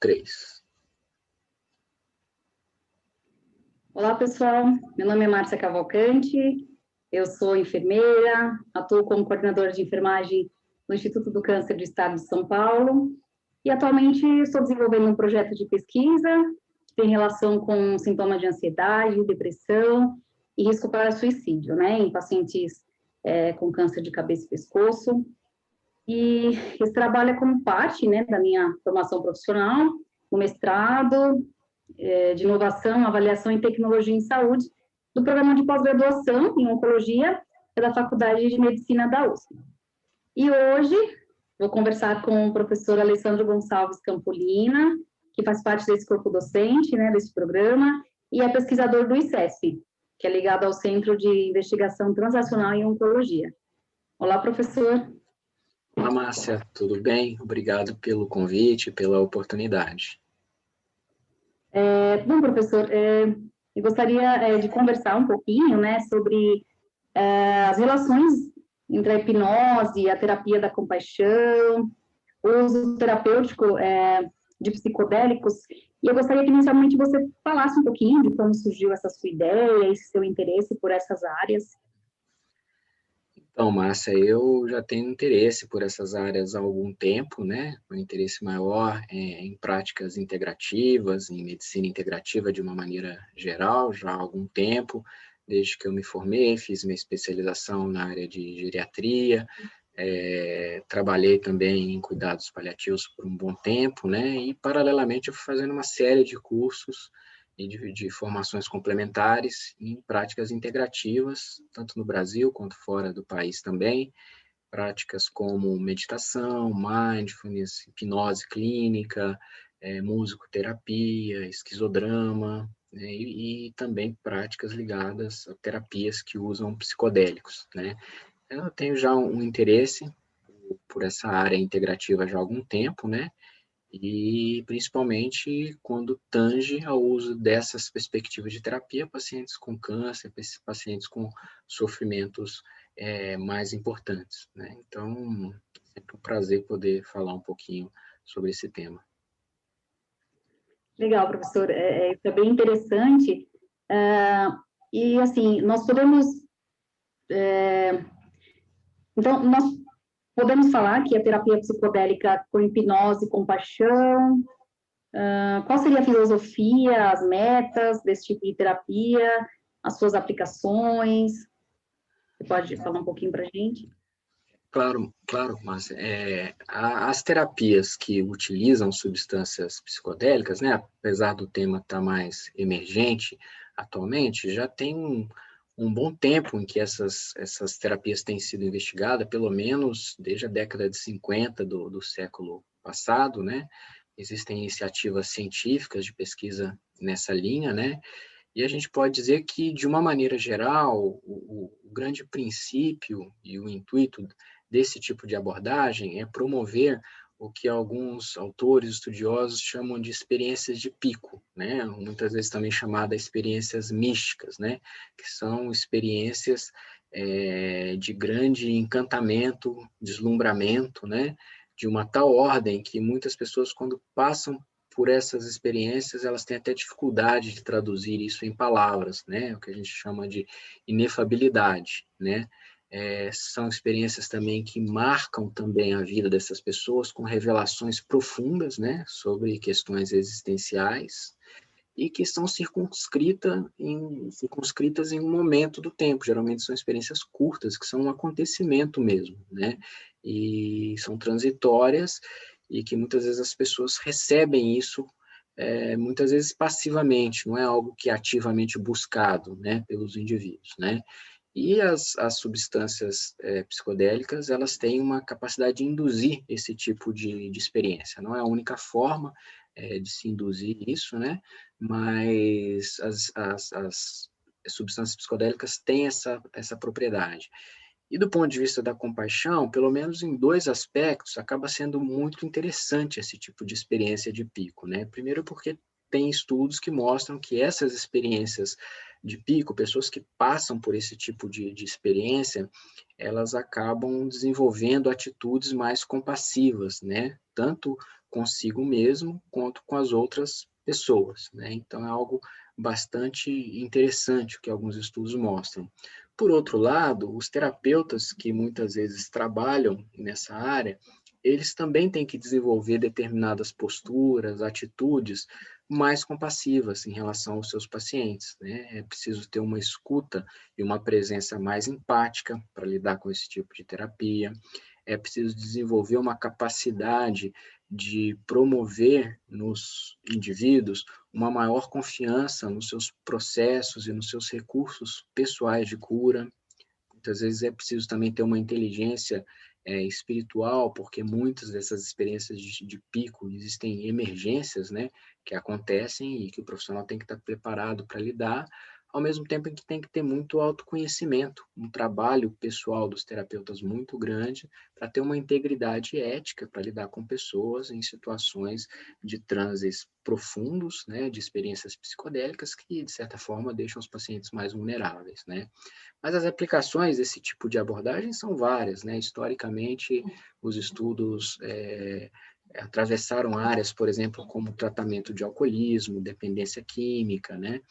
3. Olá, pessoal. Meu nome é Márcia Cavalcante, eu sou enfermeira, atuo como coordenadora de enfermagem no Instituto do Câncer do Estado de São Paulo e atualmente estou desenvolvendo um projeto de pesquisa que tem relação com sintomas de ansiedade, depressão e risco para suicídio, né, em pacientes com câncer de cabeça e pescoço. E esse trabalho é como parte, né, da minha formação profissional, no mestrado de inovação, avaliação e tecnologia em saúde, do programa de pós-graduação em oncologia da Faculdade de Medicina da USP. E hoje vou conversar com o professor Alessandro Gonçalves Campolina, que faz parte desse corpo docente, né, desse programa, e é pesquisador do ICESP, que é ligado ao Centro de Investigação Translacional em Oncologia. Olá, professor. Olá, Márcia, tudo bem? Obrigado pelo convite, pela oportunidade. Bom, professor, eu gostaria de conversar um pouquinho, né, sobre as relações entre a hipnose e a terapia da compaixão, o uso terapêutico de psicodélicos, e eu gostaria que inicialmente você falasse um pouquinho de como surgiu essa sua ideia, esse seu interesse por essas áreas. Então, Márcia, eu já tenho interesse por essas áreas há algum tempo, né? Um interesse maior em práticas integrativas, em medicina integrativa de uma maneira geral, já há algum tempo, desde que eu me formei, fiz minha especialização na área de geriatria, trabalhei também em cuidados paliativos por um bom tempo, né? E, paralelamente, eu fui fazendo uma série de cursos e de formações complementares em práticas integrativas, tanto no Brasil quanto fora do país também, práticas como meditação, mindfulness, hipnose clínica, musicoterapia, esquizodrama, né, e também práticas ligadas a terapias que usam psicodélicos, né. Eu tenho já um interesse por essa área integrativa já há algum tempo, né, e principalmente quando tange ao uso dessas perspectivas de terapia, pacientes com câncer, pacientes com sofrimentos mais importantes, né? Então, é sempre um prazer poder falar um pouquinho sobre esse tema. Legal, professor, isso é bem interessante, e assim, nós podemos, então, nós podemos falar que a terapia psicodélica com hipnose e compaixão, qual seria a filosofia, as metas desse tipo de terapia, as suas aplicações? Você pode falar um pouquinho para a gente? Claro, claro, Márcia. As terapias que utilizam substâncias psicodélicas, né, apesar do tema estar mais emergente atualmente, já tem um bom tempo em que essas terapias têm sido investigadas, pelo menos desde a década de 50 do século passado, né? Existem iniciativas científicas de pesquisa nessa linha, né? E a gente pode dizer que, de uma maneira geral, o grande princípio e o intuito desse tipo de abordagem é promover o que alguns autores estudiosos chamam de experiências de pico, né? Muitas vezes também chamadas experiências místicas, né? Que são experiências de grande encantamento, deslumbramento, né? De uma tal ordem que muitas pessoas, quando passam por essas experiências, elas têm até dificuldade de traduzir isso em palavras, né? O que a gente chama de inefabilidade, né? São experiências também que marcam também a vida dessas pessoas com revelações profundas, né? Sobre questões existenciais e que são circunscritas em um momento do tempo. Geralmente são experiências curtas, que são um acontecimento mesmo, né? E são transitórias e que muitas vezes as pessoas recebem isso, muitas vezes passivamente, não é algo que é ativamente buscado, né, pelos indivíduos, né? E as substâncias psicodélicas, elas têm uma capacidade de induzir esse tipo de experiência. Não é a única forma de se induzir isso, né? Mas as substâncias psicodélicas têm essa propriedade. E do ponto de vista da compaixão, pelo menos em dois aspectos, acaba sendo muito interessante esse tipo de experiência de pico, né? Primeiro porque tem estudos que mostram que essas experiências de pico, pessoas que passam por esse tipo de experiência, elas acabam desenvolvendo atitudes mais compassivas, né? Tanto consigo mesmo quanto com as outras pessoas, né? Então, é algo bastante interessante o que alguns estudos mostram. Por outro lado, os terapeutas que muitas vezes trabalham nessa área, eles também têm que desenvolver determinadas posturas, atitudes mais compassivas em relação aos seus pacientes, né? É preciso ter uma escuta e uma presença mais empática para lidar com esse tipo de terapia. É preciso desenvolver uma capacidade de promover nos indivíduos uma maior confiança nos seus processos e nos seus recursos pessoais de cura. Muitas vezes é preciso também ter uma inteligência espiritual, porque muitas dessas experiências de pico existem emergências, né, que acontecem e que o profissional tem que estar preparado para lidar, ao mesmo tempo em que tem que ter muito autoconhecimento, um trabalho pessoal dos terapeutas muito grande, para ter uma integridade ética para lidar com pessoas em situações de transes profundos, né, de experiências psicodélicas que, de certa forma, deixam os pacientes mais vulneráveis, né? Mas as aplicações desse tipo de abordagem são várias, né? Historicamente, os estudos atravessaram áreas, por exemplo, como tratamento de alcoolismo, dependência química, né?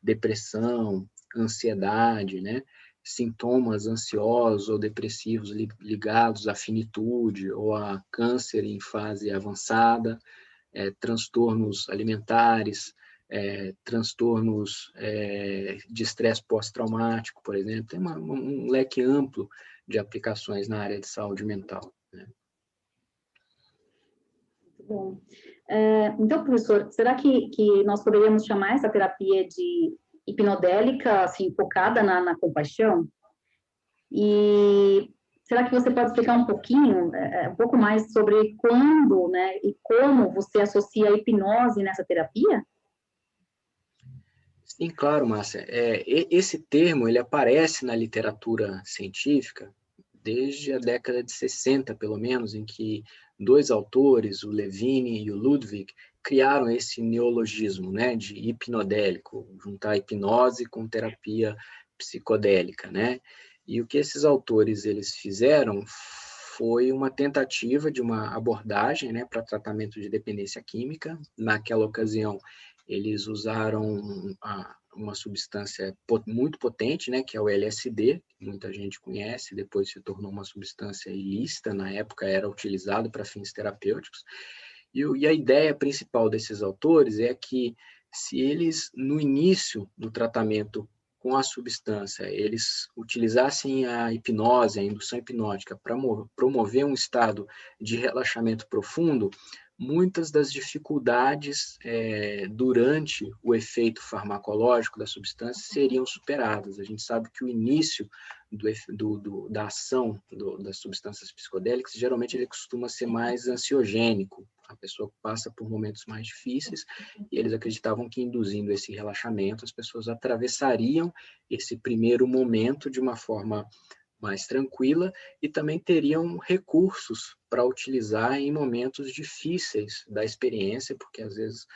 Depressão, ansiedade, né? Sintomas ansiosos ou depressivos ligados à finitude ou a câncer em fase avançada, transtornos alimentares, transtornos de estresse pós-traumático, por exemplo. Tem um leque amplo de aplicações na área de saúde mental, né? Muito bom. Então, professor, será que nós poderíamos chamar essa terapia de hipnodélica, assim, focada na compaixão? E será que você pode explicar um pouquinho, um pouco mais sobre quando, né, e como você associa a hipnose nessa terapia? Sim, claro, Márcia. Esse termo ele aparece na literatura científica desde a década de 60, pelo menos, em que dois autores, o Levine e o Ludwig, criaram esse neologismo, né, de hipnodélico, juntar hipnose com terapia psicodélica, né? E o que esses autores eles fizeram foi uma tentativa de uma abordagem, né, para tratamento de dependência química. Naquela ocasião, eles usaram uma substância muito potente, né, que é o LSD, que muita gente conhece, depois se tornou uma substância ilícita, na época era utilizado para fins terapêuticos. E a ideia principal desses autores é que se eles, no início do tratamento com a substância, eles utilizassem a hipnose, a indução hipnótica, para promover um estado de relaxamento profundo, muitas das dificuldades durante o efeito farmacológico da substância seriam superadas. A gente sabe que o início da ação das substâncias psicodélicas, geralmente ele costuma ser mais ansiogênico. A pessoa passa por momentos mais difíceis e eles acreditavam que induzindo esse relaxamento, as pessoas atravessariam esse primeiro momento de uma forma mais tranquila e também teriam recursos para utilizar em momentos difíceis da experiência, porque às vezes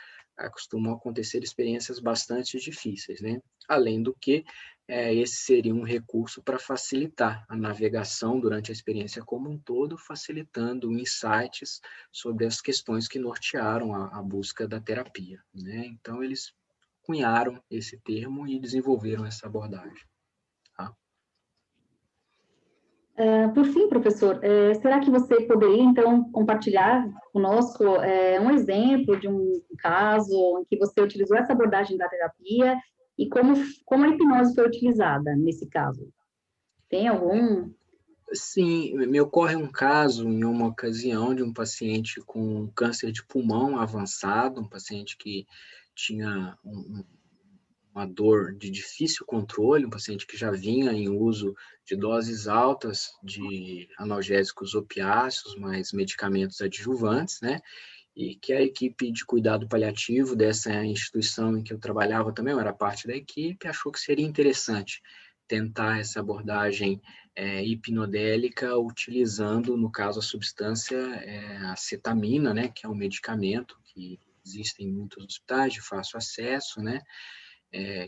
costumam acontecer experiências bastante difíceis, né? Além do que, esse seria um recurso para facilitar a navegação durante a experiência como um todo, facilitando insights sobre as questões que nortearam a busca da terapia, né? Então, eles cunharam esse termo e desenvolveram essa abordagem. Tá? Por fim, professor, será que você poderia, então, compartilhar conosco um exemplo de um caso em que você utilizou essa abordagem da terapia e como a hipnose foi utilizada nesse caso? Tem algum? Sim, me ocorre um caso em uma ocasião de um paciente com câncer de pulmão avançado, um paciente que tinha uma dor de difícil controle, um paciente que já vinha em uso de doses altas de analgésicos opiáceos, mais medicamentos adjuvantes, né? E que a equipe de cuidado paliativo dessa instituição em que eu trabalhava também, eu era parte da equipe, achou que seria interessante tentar essa abordagem hipnodélica utilizando, no caso, a substância acetamina, né, que é um medicamento que existe em muitos hospitais de fácil acesso, né,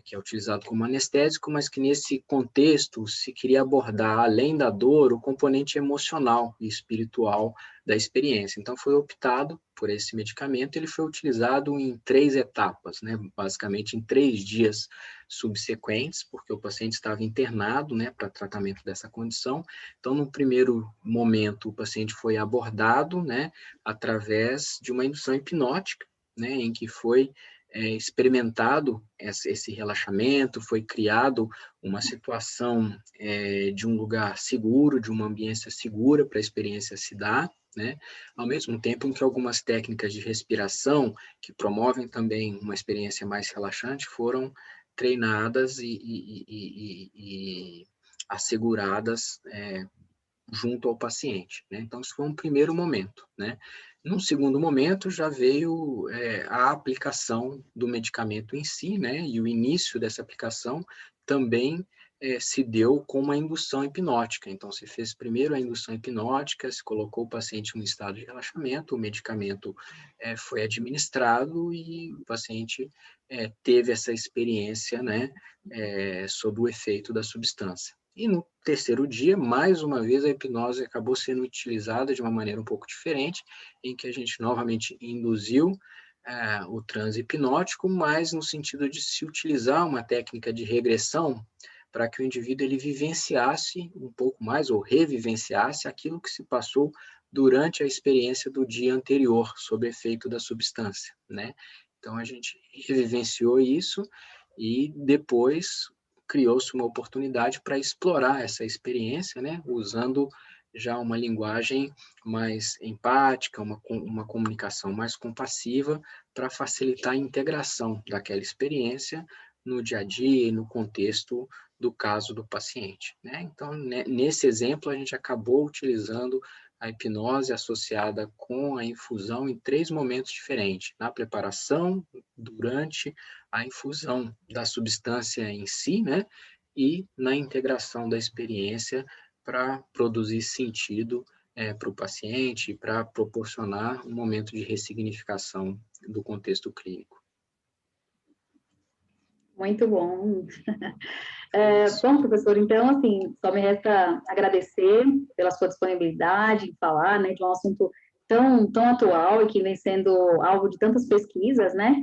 que é utilizado como anestésico, mas que nesse contexto se queria abordar, além da dor, o componente emocional e espiritual da experiência. Então, foi optado por esse medicamento, ele foi utilizado em 3 etapas, né, basicamente em 3 dias subsequentes, porque o paciente estava internado, né, para tratamento dessa condição. Então, no primeiro momento, o paciente foi abordado, né, através de uma indução hipnótica, né, em que foi experimentado esse relaxamento, foi criado uma situação de um lugar seguro, de uma ambiência segura para a experiência se dar, né? Ao mesmo tempo em que algumas técnicas de respiração, que promovem também uma experiência mais relaxante, foram treinadas e asseguradas junto ao paciente, né? Então, isso foi um primeiro momento, né? Num segundo momento, já veio a aplicação do medicamento em si, né? E o início dessa aplicação também se deu com uma indução hipnótica. Então, se fez primeiro a indução hipnótica, se colocou o paciente em um estado de relaxamento, o medicamento foi administrado e o paciente teve essa experiência, né? Sob o efeito da substância. E no terceiro dia, mais uma vez, a hipnose acabou sendo utilizada de uma maneira um pouco diferente, em que a gente novamente induziu o transe hipnótico, mas no sentido de se utilizar uma técnica de regressão para que o indivíduo ele vivenciasse um pouco mais, ou revivenciasse aquilo que se passou durante a experiência do dia anterior, sob efeito da substância, né? Então, a gente revivenciou isso e depois criou-se uma oportunidade para explorar essa experiência, né, usando já uma linguagem mais empática, uma comunicação mais compassiva, para facilitar a integração daquela experiência no dia a dia e no contexto do caso do paciente, né? Então, nesse exemplo, a gente acabou utilizando a hipnose associada com a infusão em 3 momentos diferentes, na preparação, durante a infusão da substância em si, né? E na integração da experiência para produzir sentido para o paciente, para proporcionar um momento de ressignificação do contexto clínico. Muito bom. Bom, professor, então, assim, só me resta agradecer pela sua disponibilidade em falar, né, de um assunto tão atual e que vem sendo alvo de tantas pesquisas, né?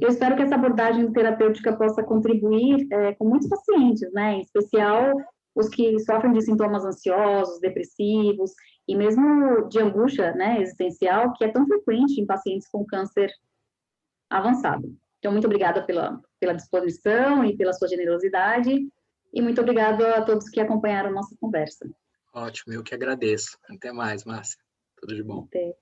Eu espero que essa abordagem terapêutica possa contribuir com muitos pacientes, né, em especial os que sofrem de sintomas ansiosos, depressivos e mesmo de angústia, né, existencial, que é tão frequente em pacientes com câncer avançado. Então, muito obrigada pela disposição e pela sua generosidade, e muito obrigada a todos que acompanharam a nossa conversa. Ótimo, eu que agradeço. Até mais, Márcia. Tudo de bom. Até.